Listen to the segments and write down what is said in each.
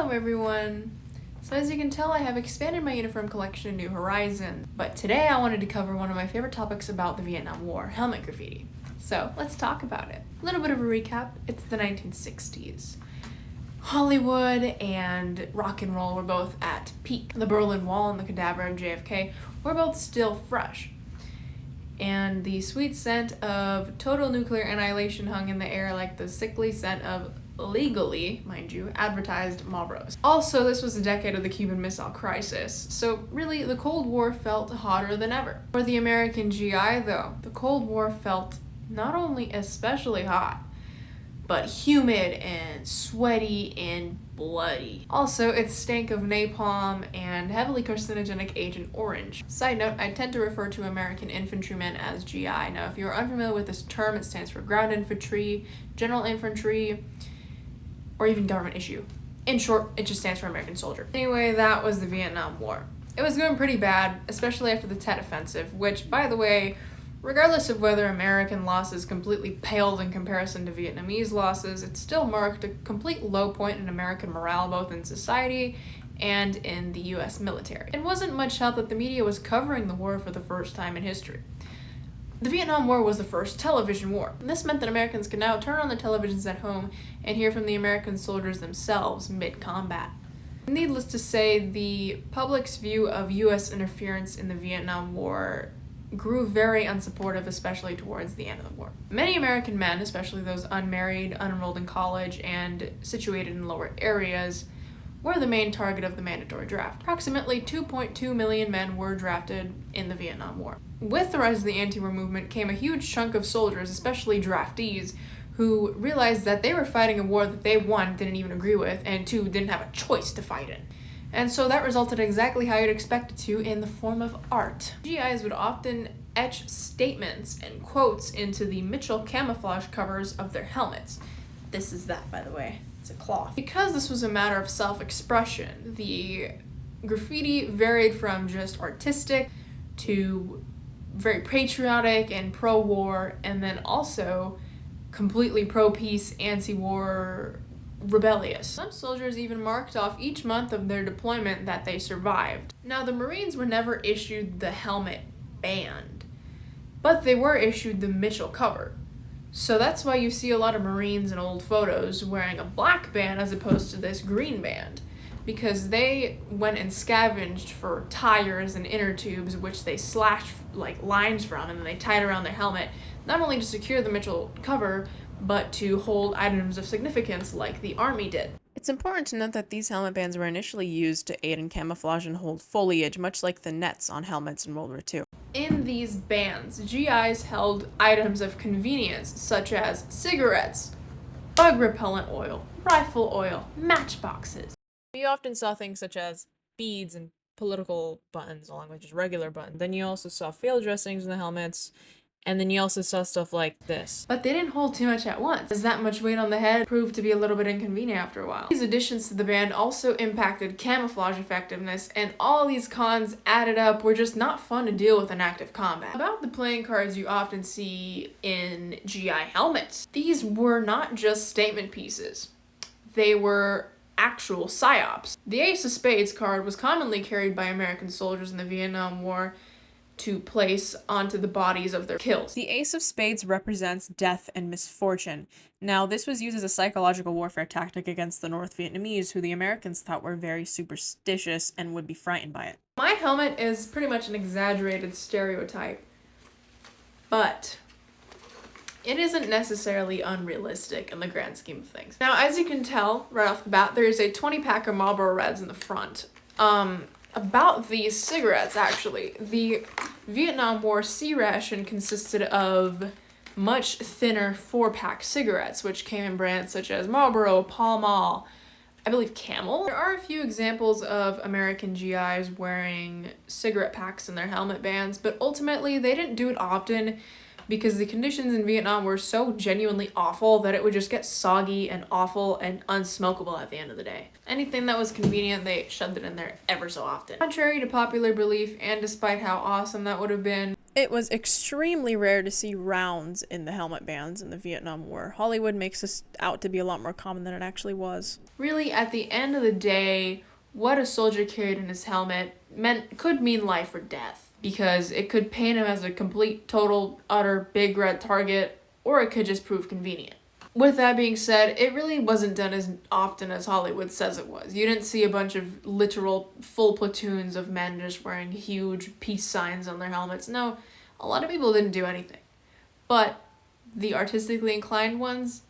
Hello everyone! So as you can tell, I have expanded my uniform collection to new horizons, but today I wanted to cover one of my favorite topics about the Vietnam War, helmet graffiti. So let's talk about it. A little bit of a recap, it's the 1960s. Hollywood and rock and roll were both at peak. The Berlin Wall and the cadaver of JFK were both still fresh. And the sweet scent of total nuclear annihilation hung in the air like the sickly scent of legally, mind you, advertised Marlboros. Also, this was the decade of the Cuban Missile Crisis, so really the Cold War felt hotter than ever. For the American GI though, the Cold War felt not only especially hot, but humid and sweaty and bloody. Also, it stank of napalm and heavily carcinogenic Agent Orange. Side note, I tend to refer to American infantrymen as GI. Now, if you're unfamiliar with this term, it stands for ground infantry, general infantry, or even government issue. In short, it just stands for American soldier. Anyway, that was the Vietnam War. It was going pretty bad, especially after the Tet Offensive, which, by the way, regardless of whether American losses completely paled in comparison to Vietnamese losses, it still marked a complete low point in American morale both in society and in the US military. It wasn't much help that the media was covering the war for the first time in history. The Vietnam War was the first television war. This meant that Americans could now turn on their televisions at home and hear from the American soldiers themselves mid-combat. Needless to say, the public's view of US interference in the Vietnam War grew very unsupportive, especially towards the end of the war. Many American men, especially those unmarried, unenrolled in college, and situated in lower areas, were the main target of the mandatory draft. Approximately 2.2 million men were drafted in the Vietnam War. With the rise of the anti-war movement came a huge chunk of soldiers, especially draftees, who realized that they were fighting a war that they, one, didn't even agree with, and two, didn't have a choice to fight in. And so that resulted exactly how you'd expect it to, in the form of art. GIs would often etch statements and quotes into the Mitchell camouflage covers of their helmets. This is that, by the way. It's a cloth. Because this was a matter of self-expression, the graffiti varied from just artistic to very patriotic and pro-war, and then also completely pro-peace, anti-war, rebellious. Some soldiers even marked off each month of their deployment that they survived. Now, the Marines were never issued the helmet band, but they were issued the Mitchell cover. So that's why you see a lot of Marines in old photos wearing a black band as opposed to this green band, because they went and scavenged for tires and inner tubes, which they slashed like lines from, and then they tied around their helmet, not only to secure the Mitchell cover, but to hold items of significance like the Army did. It's important to note that these helmet bands were initially used to aid in camouflage and hold foliage, much like the nets on helmets in World War II. In these bands, GIs held items of convenience such as cigarettes, bug repellent oil, rifle oil, matchboxes. You often saw things such as beads and political buttons along with just regular buttons. Then you also saw field dressings in the helmets, and then you also saw stuff like this. But they didn't hold too much at once, as that much weight on the head proved to be a little bit inconvenient after a while. These additions to the band also impacted camouflage effectiveness, and all these cons added up were just not fun to deal with in active combat. About the playing cards you often see in GI helmets, these were not just statement pieces. They were actual psyops. The Ace of Spades card was commonly carried by American soldiers in the Vietnam War to place onto the bodies of their kills. The Ace of Spades represents death and misfortune. Now, this was used as a psychological warfare tactic against the North Vietnamese, who the Americans thought were very superstitious and would be frightened by it. My helmet is pretty much an exaggerated stereotype, but it isn't necessarily unrealistic in the grand scheme of things. Now, as you can tell right off the bat, there's a 20-pack of Marlboro Reds in the front. About these cigarettes, actually, the Vietnam War C ration consisted of much thinner 4-pack cigarettes, which came in brands such as Marlboro, Pall Mall, I believe Camel. There are a few examples of American GIs wearing cigarette packs in their helmet bands, but ultimately they didn't do it often because the conditions in Vietnam were so genuinely awful that it would just get soggy and awful and unsmokable at the end of the day. Anything that was convenient, they shoved it in there ever so often. Contrary to popular belief, and despite how awesome that would have been, It was extremely rare to see rounds in the helmet bands in the Vietnam War. Hollywood makes this out to be a lot more common than it actually was. Really, at the end of the day, what a soldier carried in his helmet could mean life or death, because it could paint him as a complete, total, utter, big red target, or it could just prove convenient. With that being said, it really wasn't done as often as Hollywood says it was. You didn't see a bunch of literal full platoons of men just wearing huge peace signs on their helmets. No, a lot of people didn't do anything. But the artistically inclined ones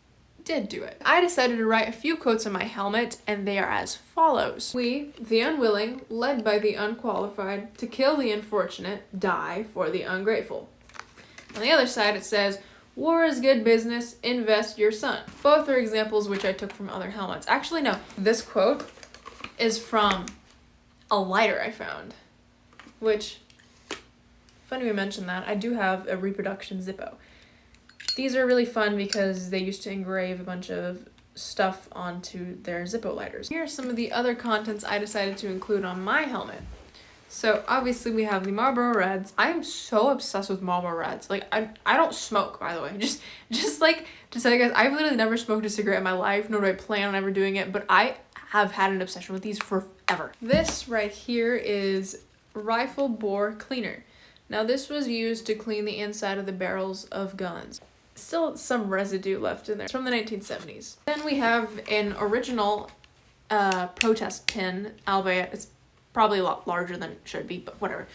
did do it. I decided to write a few quotes on my helmet, and they are as follows. We, the unwilling, led by the unqualified, to kill the unfortunate, die for the ungrateful. On the other side it says, war is good business, invest your son. Both are examples which I took from other helmets. Actually, no, this quote is from a lighter I found, which, funny we mentioned that, I do have a reproduction Zippo. These are really fun because they used to engrave a bunch of stuff onto their Zippo lighters. Here are some of the other contents I decided to include on my helmet. So obviously we have the Marlboro Reds. I am so obsessed with Marlboro Reds. Like, I don't smoke, by the way. Just like to tell you guys, I've literally never smoked a cigarette in my life, nor do I plan on ever doing it, but I have had an obsession with these forever. This right here is rifle bore cleaner. Now this was used to clean the inside of the barrels of guns. Still some residue left in there. It's from the 1970s. Then we have an original protest pin, albeit it's probably a lot larger than it should be, but whatever.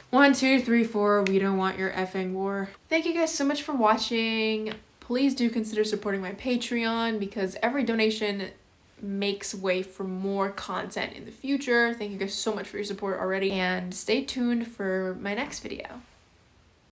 1, 2, 3, 4, we don't want your effing war. Thank you guys so much for watching. Please do consider supporting my Patreon, because every donation makes way for more content in the future. Thank you guys so much for your support already, and stay tuned for my next video.